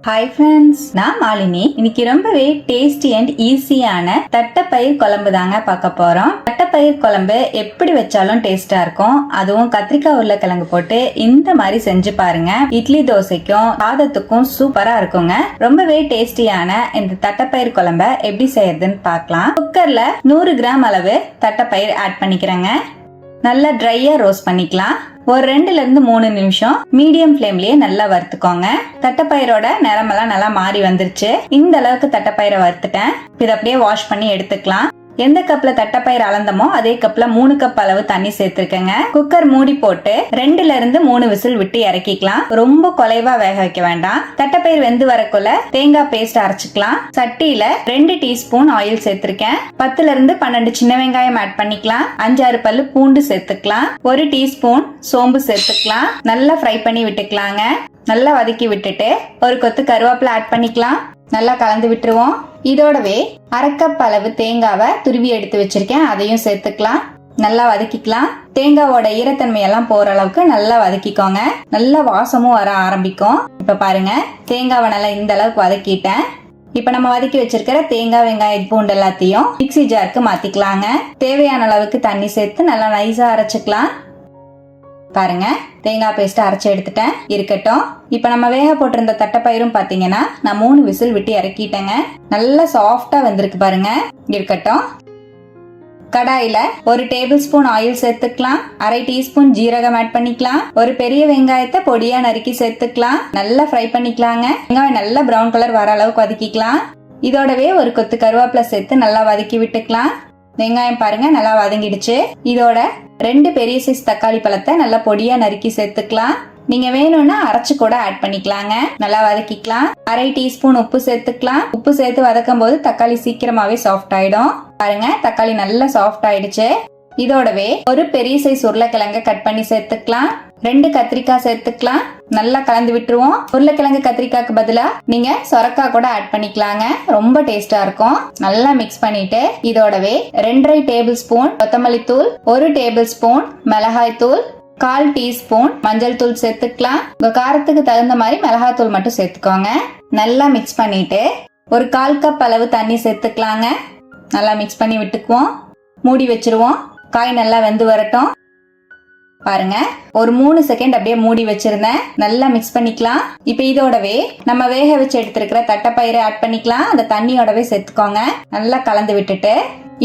Hi friends, நான் மாலினி. இன்னைக்கு ரொம்பவே டேஸ்டி அண்ட் ஈஸியான தட்டைப்பயிர் குழம்பு தாங்க பார்க்க போறோம். தட்டைப்பயிர் குழம்பு எப்படி வச்சாலும் டேஸ்டா இருக்கும். அதுவும் கத்திரிக்காய் உருளைக்கிழங்கு போட்டு இந்த மாதிரி செஞ்சு பாருங்க. இட்லி தோசைக்கும் சாதத்துக்கும் சூப்பரா இருக்குங்க. ரொம்பவே டேஸ்டியான இந்த தட்டைப்பயிர் குழம்ப எப்படி செய்யறதுன்னு பார்க்கலாம். குக்கர்ல 100 கிராம் அளவு தட்டைப்பயிர் ஆட் பண்ணிக்கிறேங்க. நல்லா ட்ரையா ரோஸ்ட் பண்ணிக்கலாம். ஒரு 2ல இருந்து 3 நிமிஷம் மீடியம் ஃப்ளேம்லயே நல்லா வறுத்துக்கோங்க. தட்டைப்பயிரோட நிறமெல்லாம் நல்லா மாறி வந்துருச்சு. இந்த அளவுக்கு தட்டைப்பயிரை வறுத்துட்டேன். இதை அப்படியே வாஷ் பண்ணி எடுத்துக்கலாம். எந்த கப்ல தட்டைப்பயிர் அளந்தமோ அதே கப்ல 3 கப் அளவு தண்ணி சேர்த்திருக்கேங்க. குக்கர் மூடி போட்டு 2ல இருந்து 3 விசில் விட்டு இறக்கிக்கலாம். ரொம்ப குலைவா வேக வைக்க வேண்டாம். தட்டைப்பயிர் வெந்து வரக்குள்ள தேங்காய் பேஸ்ட் அரைச்சுக்கலாம். சட்டியில 2 டீஸ்பூன் ஆயில் சேர்த்திருக்கேன். 10ல இருந்து 12 சின்ன வெங்காயம் ஆட் பண்ணிக்கலாம். 5-6 பல்லு பூண்டு சேர்த்துக்கலாம். 1 டீஸ்பூன் சோம்பு சேர்த்துக்கலாம். நல்லா ஃப்ரை பண்ணி விட்டுக்கலாங்க. நல்லா வதக்கி விட்டுட்டு ஒரு கொத்து கருவேப்பிலை ஆட் பண்ணிக்கலாம். நல்லா கலந்து விட்டுருவோம். இதோடவே 1/2 கப் அளவு தேங்காவை துருவி எடுத்து வச்சிருக்கேன். அதையும் சேர்த்துக்கலாம். நல்லா வதக்கிக்கலாம். தேங்காவோட ஈரத்தன்மையெல்லாம் போற அளவுக்கு நல்லா வதக்கிக்கோங்க. நல்ல வாசமும் வர ஆரம்பிக்கும். இப்ப பாருங்க, தேங்காவை நல்லா இந்த அளவுக்கு வதக்கிட்டேன். இப்ப நம்ம வதக்கி வச்சிருக்கிற தேங்காய், வெங்காயம், பூண்டு எல்லாத்தையும் மிக்ஸி ஜாருக்கு மாத்திக்கலாங்க. தேவையான அளவுக்கு தண்ணி சேர்த்து நல்லா நைஸா அரைச்சுக்கலாம். பாருங்க, தேங்காய் பேஸ்ட் அரைச்சு எடுத்துட்டேன். இருக்கட்டும். இப்ப நம்ம வேக போட்டிருந்த தட்டைப்பயிரும் பாத்தீங்கன்னா நான் 3 விசில் விட்டு இறக்கிட்டேங்க. நல்லா சாஃப்டா வந்திருக்கு பாருங்க. இருக்கட்டும். கடாயில 1 டேபிள் ஸ்பூன் ஆயில் சேர்த்துக்கலாம். 1/2 டீஸ்பூன் ஜீரகம் ஆட் பண்ணிக்கலாம். ஒரு பெரிய வெங்காயத்தை பொடியா நறுக்கி சேர்த்துக்கலாம். நல்லா ஃப்ரை பண்ணிக்கலாங்க. வெங்காயம் நல்லா பிரவுன் கலர் வர அளவுக்கு வதக்கிக்கலாம். இதோடவே ஒரு கொத்து கருவேப்பிலை சேர்த்து நல்லா வதக்கி விட்டுக்கலாம். வெங்காயம் பாருங்க நல்லா வதங்கிடுச்சு. இதோட 2 பெரிய சைஸ் தக்காளி பழத்தை நல்லா பொடியா நறுக்கி சேர்த்துக்கலாம். நீங்க வேணும்னா அரைச்சு கூட ஆட் பண்ணிக்கலாங்க. நல்லா வதக்கிக்கலாம். 1/2 டீஸ்பூன் உப்பு சேர்த்துக்கலாம். உப்பு சேர்த்து வதக்கும் போது தக்காளி சீக்கிரமாவே சாஃப்ட் ஆயிடும். பாருங்க, தக்காளி நல்லா சாஃப்ட் ஆயிடுச்சு. இதோடவே ஒரு பெரிய சைஸ் உருளைக்கிழங்கு கட் பண்ணி சேர்த்துக்கலாம். 2 கத்திரிக்காய் சேர்த்துக்கலாம். நல்லா கலந்து விட்டுருவோம். உருளைக்கிழங்கு கத்திரிக்காய்க்கு பதிலா நீங்க சொரக்காய் கூட ஆட் பண்ணிக்கலாங்க. ரொம்ப டேஸ்டா இருக்கும். நல்லா மிக்ஸ் பண்ணிட்டு இதோடவே 2.5 டேபிள் ஸ்பூன் கொத்தமல்லி தூள், 1 டேபிள் ஸ்பூன் மிளகாய் தூள், 1/4 டீஸ்பூன் மஞ்சள் தூள் சேர்த்துக்கலாம். உங்க காரத்துக்கு தகுந்த மாதிரி மிளகாய் தூள் மட்டும் சேர்த்துக்கோங்க. நல்லா மிக்ஸ் பண்ணிட்டு ஒரு 1/4 கப் அளவு தண்ணி சேர்த்துக்கலாங்க. நல்லா மிக்ஸ் பண்ணி விட்டுக்குவோம். மூடி வச்சிருவோம். காய் நல்லா வெந்து வரட்டும். பாருங்க, ஒரு 3 செகண்ட் அப்படியே மூடி வச்சிருந்தேன். நல்லா மிக்ஸ் பண்ணிக்கலாம். இப்ப இதோடவே நம்ம வேக வச்சு எடுத்திருக்கிற தட்டைப்பயிரை ஆட் பண்ணிக்கலாம். அந்த தண்ணியோடவே சேர்த்துக்கோங்க. நல்லா கலந்து விட்டுட்டு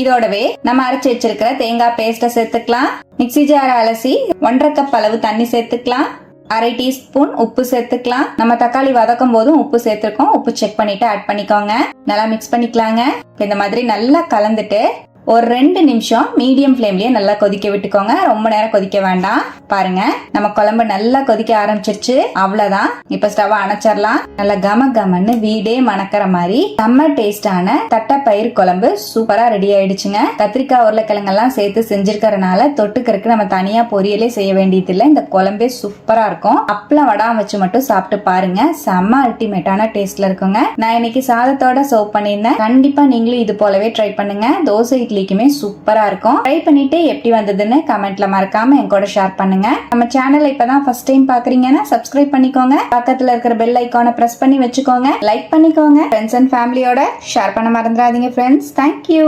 இதோடவே நம்ம அரைச்சு வச்சிருக்கிற தேங்காய் பேஸ்ட சேர்த்துக்கலாம். மிக்ஸி ஜார் அலசி 1/2 கப் அளவு தண்ணி சேர்த்துக்கலாம். 1/2 டீஸ்பூன் உப்பு சேர்த்துக்கலாம். நம்ம தக்காளி வதக்கும் போதும் உப்பு சேர்த்துருக்கோம். உப்பு செக் பண்ணிட்டு ஆட் பண்ணிக்கோங்க. நல்லா மிக்ஸ் பண்ணிக்கலாங்க. இந்த மாதிரி நல்லா கலந்துட்டு ஒரு 2 நிமிஷம் மீடியம் ஃப்ளேம்லயே நல்லா கொதிக்க விட்டுக்கோங்க. ரொம்ப நேரம் கொதிக்க வேண்டாம். பாருங்க, நம்ம குழம்பு நல்லா கொதிக்க ஆரம்பிச்சிருச்சு. அவ்வளவுதான். இப்ப ஸ்டவ் அணைச்சிடலாம். நல்லா கம கமன்னு வீடே மணக்கிற மாதிரி செம்ம டேஸ்டான தட்டைப்பயிர் குழம்பு சூப்பரா ரெடி ஆயிடுச்சுங்க. கத்திரிக்காய் உருளைக்கிழங்கு எல்லாம் சேர்த்து செஞ்சிருக்கிறதுனால தொட்டுக்கிறதுக்கு நம்ம தனியா பொரியலே செய்ய வேண்டியது இல்லை. இந்த குழம்பே சூப்பரா இருக்கும். அப்பளம் வடாம வச்சு மட்டும் சாப்பிட்டு பாருங்க. செம்ம அல்டிமேட்டான டேஸ்ட்ல இருக்குங்க. நான் இன்னைக்கு சாதத்தோட சர்வ் பண்ணியிருந்தேன். கண்டிப்பா நீங்களும் இது போலவே ட்ரை பண்ணுங்க. தோசை இட்லிக்குமே சூப்பரா இருக்கும். ட்ரை பண்ணிட்டு எப்படி வந்ததுன்னு கமெண்ட்ல மறக்காம என் கூட ஷேர் பண்ணுங்க. நம்ம சேனலை இப்பதான் ஃபர்ஸ்ட் டைம் பாக்குறீங்கன்னா சப்ஸ்கிரைப் பண்ணிக்கோங்க. பக்கத்துல இருக்கிற பெல் ஐகானை பிரஸ் பண்ணி வச்சுக்கோங்க. லைக் பண்ணிக்கோங்க. ஃப்ரெண்ட்ஸ் அண்ட் ஃபேமிலியோட ஷேர் பண்ண மறந்துடாதீங்க ஃப்ரெண்ட்ஸ். தேங்க்யூ.